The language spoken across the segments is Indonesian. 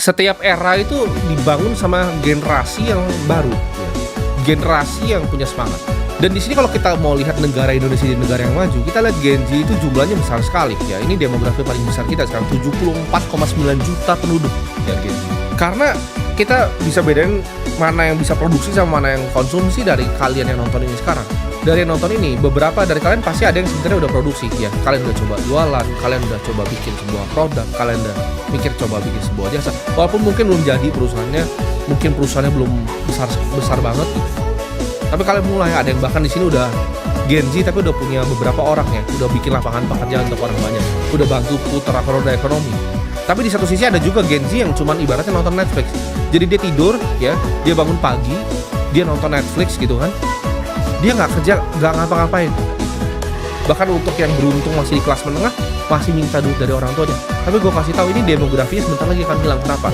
Setiap era itu dibangun sama generasi yang baru, ya. Generasi yang punya semangat. Dan di sini kalau kita mau lihat negara Indonesia di negara yang maju, kita lihat Gen Z itu jumlahnya besar sekali, ya. Ini demografi paling besar kita sekarang, 74,9 juta penduduk, ya, Gen Z. Karena kita bisa bedain mana yang bisa produksi sama mana yang konsumsi dari kalian yang nonton ini sekarang. Dari yang nonton ini, beberapa dari kalian pasti ada yang sebenarnya udah produksi, ya. Kalian udah coba jualan, kalian udah coba bikin sebuah produk, kalian udah mikir coba bikin sebuah jasa. Walaupun mungkin belum jadi perusahaannya, mungkin perusahaannya belum besar banget gitu. Tapi kalian mulai, ada yang bahkan di sini udah Gen Z tapi udah punya beberapa orang, ya, udah bikin lapangan pekerjaan untuk orang banyak, udah bantu putar roda ekonomi. Tapi di satu sisi ada juga Gen Z yang cuman ibaratnya nonton Netflix. Jadi dia tidur, ya, dia bangun pagi, dia nonton Netflix gitu kan. Dia nggak kerja, nggak ngapa-ngapain. Bahkan untuk yang beruntung masih di kelas menengah, masih minta duit dari orang tuanya. Tapi gue kasih tahu ini demografinya sebentar lagi akan hilang. Kenapa?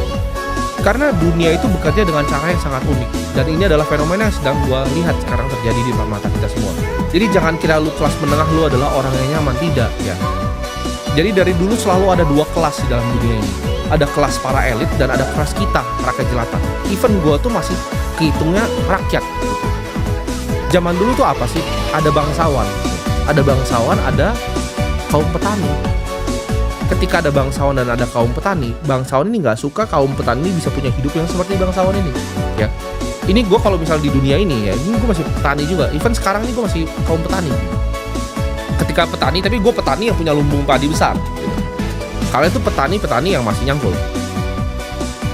Karena dunia itu bekerja dengan cara yang sangat unik. Dan ini adalah fenomena yang sedang gue lihat sekarang terjadi di mata kita semua. Jadi jangan kira lu kelas menengah lu adalah orang yang nyaman. Tidak, ya. Jadi dari dulu selalu ada dua kelas di dalam dunia ini. Ada kelas para elit dan ada kelas kita, rakyat jelata. Even gue tuh masih kehitungnya rakyat. Zaman dulu tuh apa sih? Ada bangsawan. Ada bangsawan, ada kaum petani. Ketika ada bangsawan dan ada kaum petani, bangsawan ini nggak suka kaum petani bisa punya hidup yang seperti bangsawan ini, ya. Ini gue kalau misal di dunia ini, ya, ini gue masih petani juga. Even sekarang ini gue masih kaum petani. Ketika petani, tapi gue petani yang punya lumbung padi besar, gitu. Kalian tuh petani yang masih nyangkul.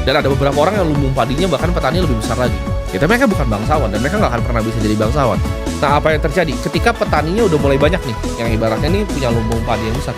Dan ada beberapa orang yang lumbung padinya bahkan petani lebih besar lagi. Ya, tapi mereka bukan bangsawan dan mereka nggak akan pernah bisa jadi bangsawan. Nah, apa yang terjadi? Ketika petaninya udah mulai banyak nih, yang ibaratnya nih punya lumbung padi yang besar.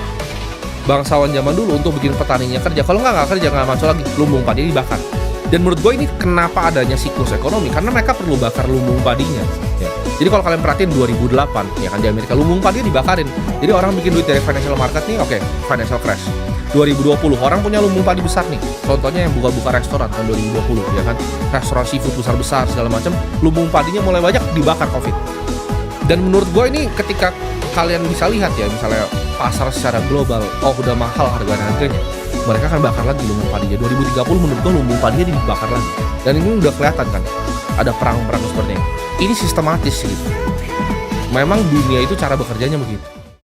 Bangsawan zaman dulu untuk bikin petaninya kerja, kalau nggak kerja, nggak masuk lagi, lumbung padi dibakar. Dan menurut gue ini kenapa adanya siklus ekonomi, karena mereka perlu bakar lumbung padinya, ya. Jadi kalau kalian perhatiin 2008, ya kan, di Amerika lumbung padi dibakarin. Jadi orang bikin duit dari financial market nih, oke, financial crash. 2020 orang punya lumbung padi besar nih. Contohnya yang buka-buka restoran tahun 2020, ya kan, restoran seafood besar-besar segala macam, lumbung padinya mulai banyak dibakar Covid. Dan menurut gue ini ketika kalian bisa lihat, ya, misalnya pasar secara global, oh udah mahal harganya, mereka akan bakar lagi lumbung padinya. 2030 menurut gue lumbung padinya dibakar lagi. Dan ini udah kelihatan kan, ada perang-perang seperti ini. Ini sistematis gitu. Memang dunia itu cara bekerjanya begitu.